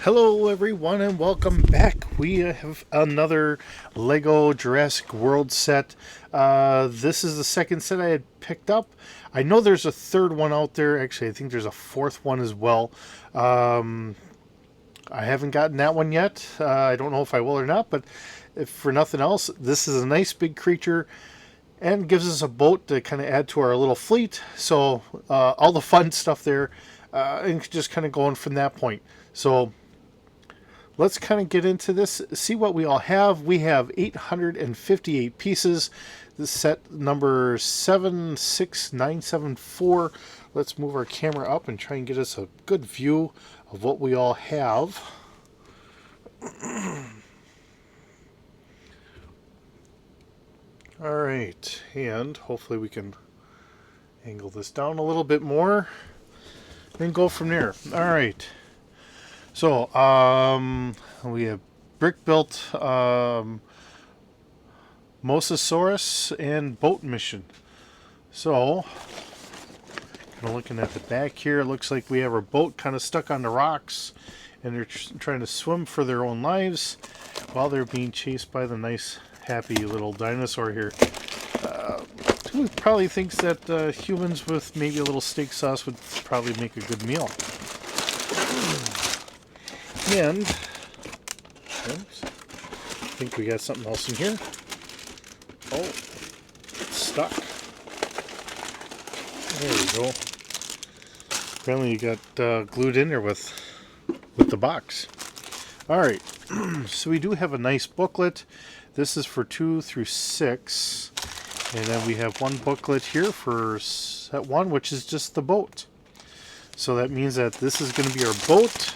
Hello, everyone, and welcome back. We have another Lego Jurassic World set. This is the second set I had picked up. I know there's a third one out there. Actually, I think there's a fourth one as well. I haven't gotten that one yet. I don't know if I will or not, but if for nothing else, this is a nice big creature and gives us a boat to kind of add to our little fleet. So all the fun stuff there, and just kind of going from that point. So let's kind of get into this, see what we all have. We have 858 pieces. This set number 76974. Let's move our camera up and try and get us a good view of what we all have. All right, and hopefully we can angle this down a little bit more and go from there. All right. So, we have brick-built Mosasaurus and boat mission. So, kind of looking at the back here, it looks like we have our boat kind of stuck on the rocks, and they're trying to swim for their own lives while they're being chased by the nice, happy little dinosaur here. Who probably thinks that humans with maybe a little steak sauce would probably make a good meal. And, oops, I think we got something else in here. Oh, it's stuck. There we go. Apparently you got glued in there with the box. Alright, so we do have a nice booklet. This is for 2 through 6. And then we have one booklet here for set 1, which is just the boat. So that means that this is going to be our boat.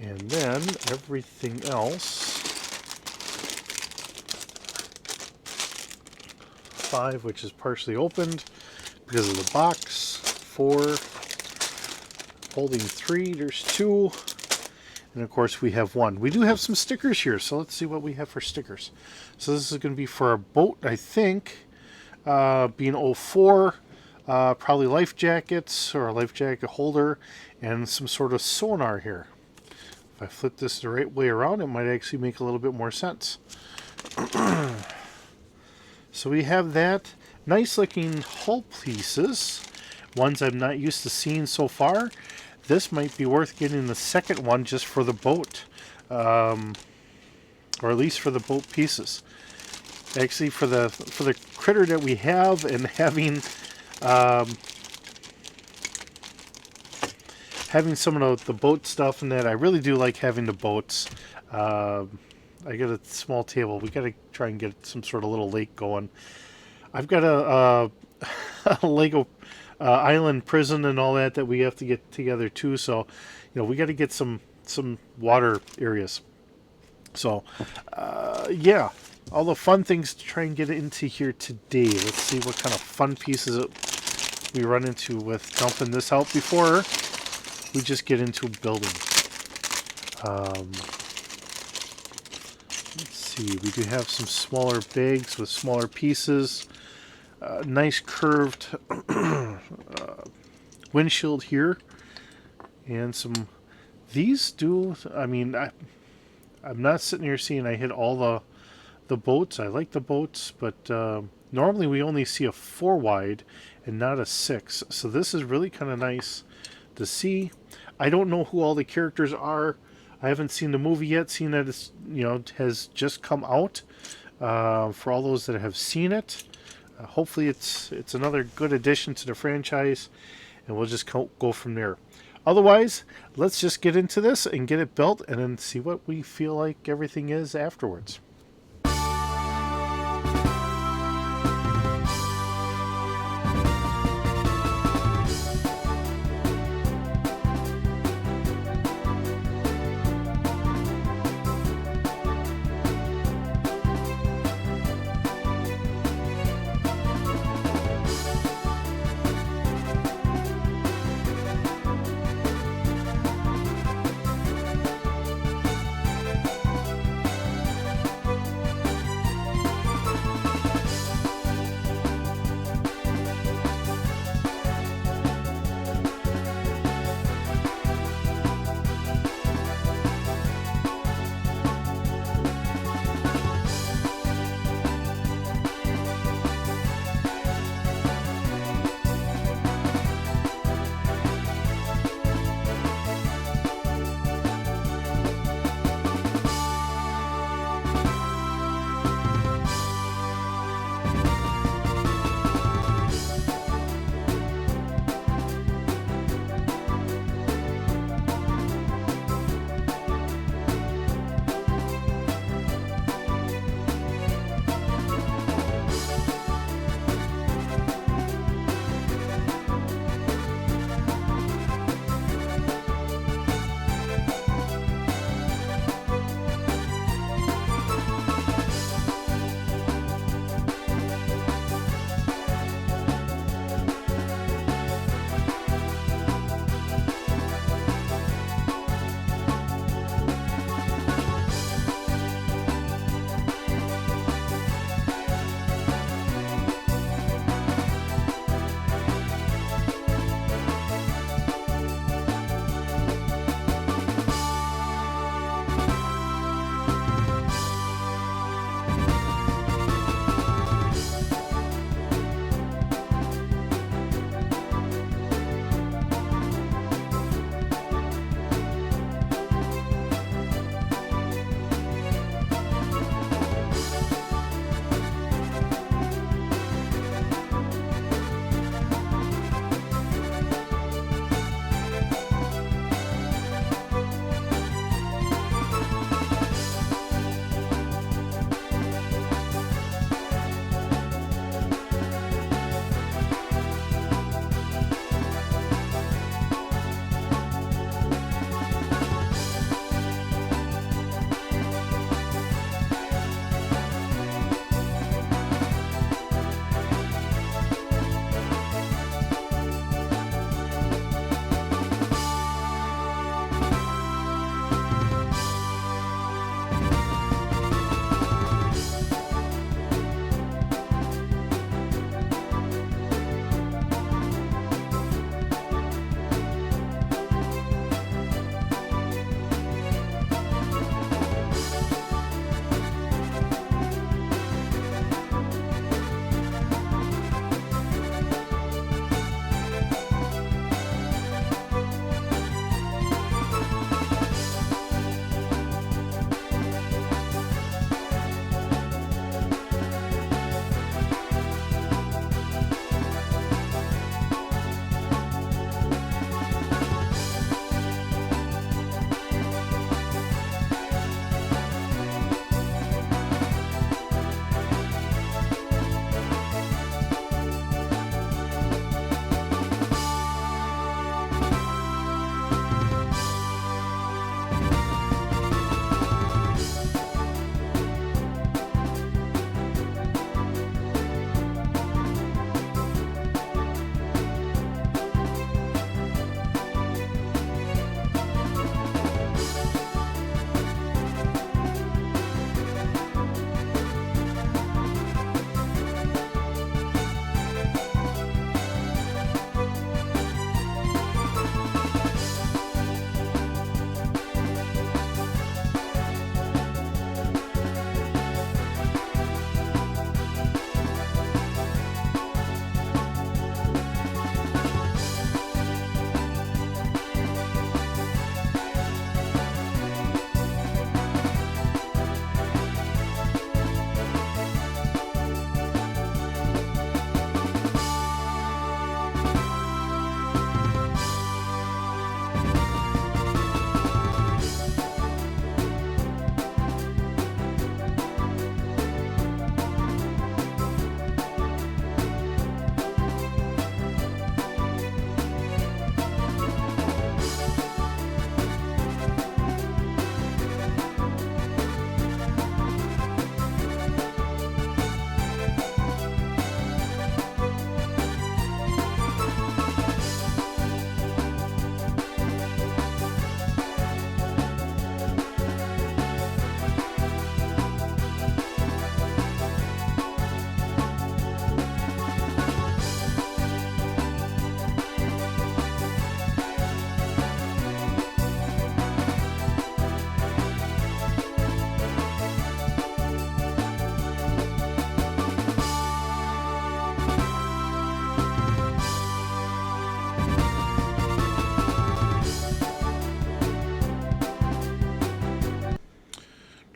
And then everything else, 5, which is partially opened because of the box, 4, holding 3, there's 2, and of course we have 1. We do have some stickers here, so let's see what we have for stickers. So this is going to be for our boat, I think, being 04, probably life jackets or a life jacket holder, and some sort of sonar here. If I flip this the right way around, it might actually make a little bit more sense. So we have that. Nice looking hull pieces. Ones I'm not used to seeing so far. This might be worth getting the second one just for the boat. Or at least for the boat pieces. Actually, for the critter that we have and having some of the boat stuff and that, I really do like having the boats. I got a small table. We got to try and get some sort of little lake going. I've got a Lego island prison and all that we have to get together too. So, we got to get some water areas. So, yeah, all the fun things to try and get into here today. Let's see what kind of fun pieces we run into with dumping this out before we just get into building. Let's see, we do have some smaller bags with smaller pieces. Nice curved windshield here. And some, these do, I'm not sitting here seeing I hit all the boats. I like the boats, but normally we only see a 4 wide and not a 6. So this is really kind of nice to see. I don't know who all the characters are. I haven't seen the movie yet, seeing that it's, has just come out. For all those that have seen it, hopefully it's another good addition to the franchise, and we'll just go from there. Otherwise, let's just get into this and get it built and then see what we feel like everything is afterwards.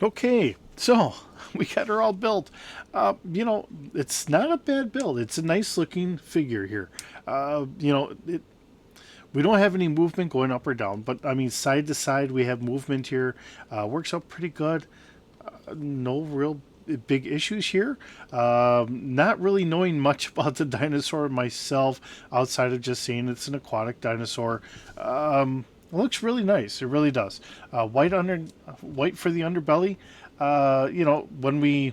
Okay, so we got her all built. It's not a bad build. It's a nice looking figure here. We don't have any movement going up or down, but I mean, side to side, we have movement here. Works out pretty good. No real big issues here. Not really knowing much about the dinosaur myself, outside of just saying it's an aquatic dinosaur. It looks really nice. It really does. White for the underbelly. When we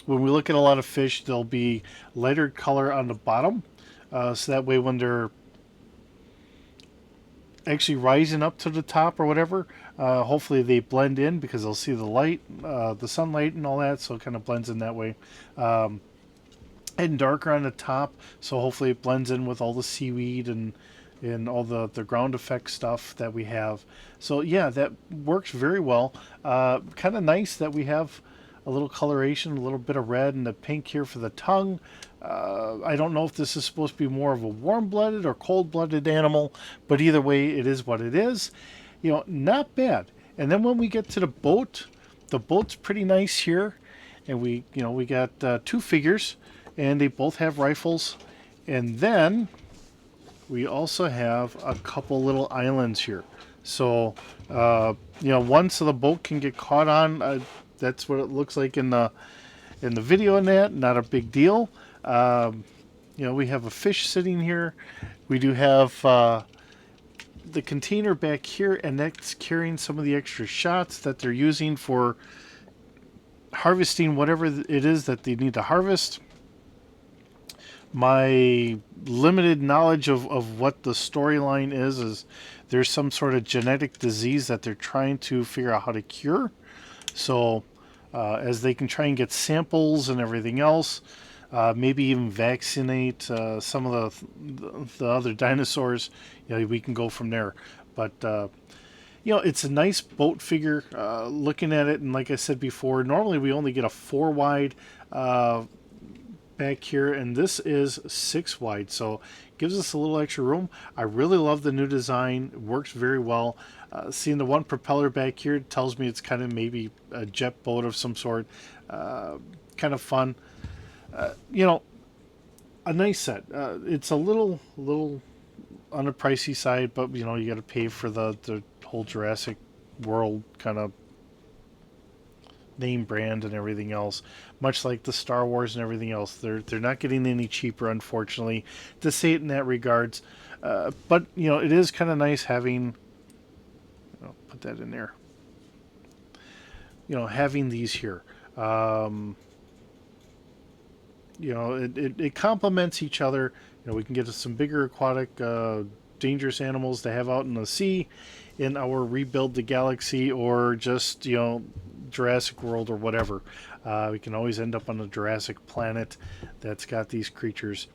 look at a lot of fish, there'll be lighter color on the bottom, so that way when they're actually rising up to the top or whatever, hopefully they blend in because they'll see the light, the sunlight, and all that, so it kind of blends in that way. And darker on the top, so hopefully it blends in with all the seaweed and all the ground effect stuff that we have. So yeah, that works very well. Kind of nice that we have a little coloration, a little bit of red and the pink here for the tongue. I don't know if this is supposed to be more of a warm-blooded or cold-blooded animal, but either way, it is what it is. Not bad. And then when we get to the boat's pretty nice here, and we got two figures, and they both have rifles, and then we also have a couple little islands here. So, one so the boat can get caught on. That's what it looks like in the video and that. Not a big deal. We have a fish sitting here. We do have the container back here, and that's carrying some of the extra shots that they're using for harvesting whatever it is that they need to harvest. My limited knowledge of what the storyline is there's some sort of genetic disease that they're trying to figure out how to cure. So as they can try and get samples and everything else, maybe even vaccinate some of the other dinosaurs, we can go from there. But it's a nice boat figure. Looking at it, and like I said before, normally we only get a 4 wide back here, and this is 6 wide, so gives us a little extra room. I really love the new design. It works very well. Seeing the one propeller back here tells me it's kind of maybe a jet boat of some sort. Kind of fun. A nice set. It's a little on the pricey side, but you got to pay for the whole Jurassic World kind of name brand and everything else, much like the Star Wars and everything else. They're not getting any cheaper, unfortunately, to say it in that regards. But it is kind of nice having. Put that in there. Having these here. It complements each other. We can get some bigger aquatic, dangerous animals to have out in the sea in our Rebuild the Galaxy, or just Jurassic World or whatever. We can always end up on a Jurassic planet that's got these creatures.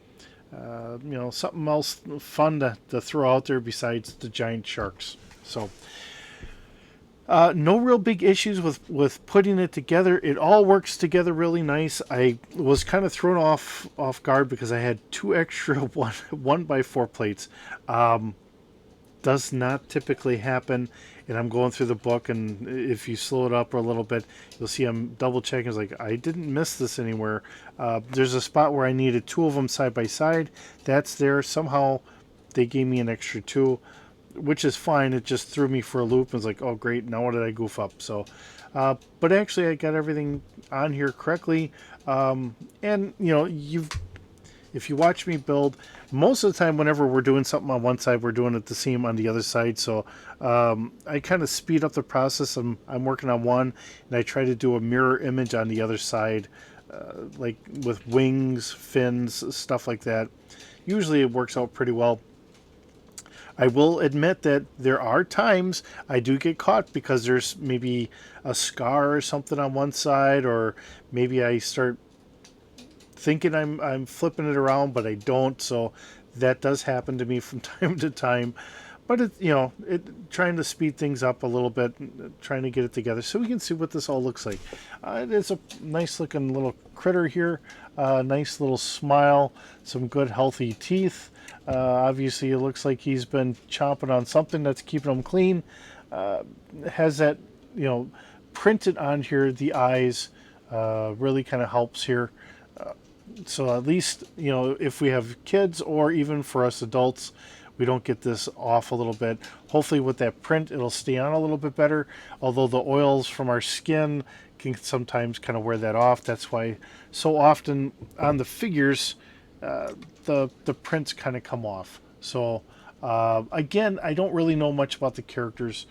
Something else fun to throw out there besides the giant sharks. So no real big issues with putting it together. It all works together really nice. I was kind of thrown off guard because I had 2 extra 1x4 plates. Does not typically happen, and I'm going through the book, and if you slow it up a little bit, you'll see I'm double checking. It's like, I didn't miss this anywhere. There's a spot where I needed 2 of them side by side. That's there. Somehow they gave me an extra 2, which is fine. It just threw me for a loop. It's like, oh great, now what did I goof up? So but actually I got everything on here correctly. And if you watch me build, most of the time whenever we're doing something on one side, we're doing it the same on the other side. So I kind of speed up the process. I'm working on one, and I try to do a mirror image on the other side, like with wings, fins, stuff like that. Usually it works out pretty well. I will admit that there are times I do get caught because there's maybe a scar or something on one side, or maybe I start thinking I'm flipping it around, but I don't. So that does happen to me from time to time. But trying to speed things up a little bit, trying to get it together so we can see what this all looks like. It is a nice looking little critter here. Nice little smile, some good healthy teeth. Obviously, it looks like he's been chomping on something that's keeping him clean. Has that, printed on here, the eyes, really kind of helps here. So at least, you know, if we have kids or even for us adults, we don't get this off a little bit. Hopefully with that print, it'll stay on a little bit better. Although the oils from our skin can sometimes kind of wear that off. That's why so often on the figures, the prints kind of come off. So again, I don't really know much about the characters,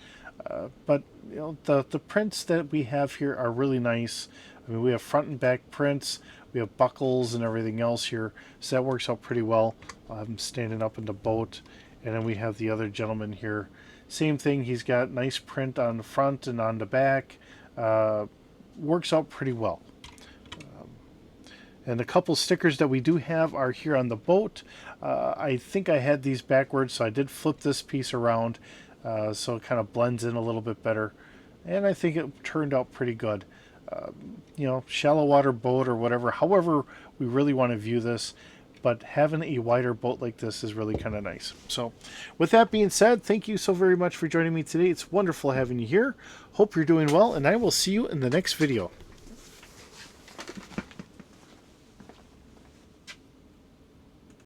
but you know, the prints that we have here are really nice. I mean, we have front and back prints. We have buckles and everything else here, so that works out pretty well. I'm standing up in the boat, and then we have the other gentleman here. Same thing, he's got nice print on the front and on the back. Works out pretty well. And the couple stickers that we do have are here on the boat. I think I had these backwards, so I did flip this piece around, so it kind of blends in a little bit better. And I think it turned out pretty good. You know, shallow water boat or whatever, however we really want to view this, but having a wider boat like this is really kind of nice. So with that being said, thank you so very much for joining me today. It's wonderful having you here. Hope you're doing well, and I will see you in the next video.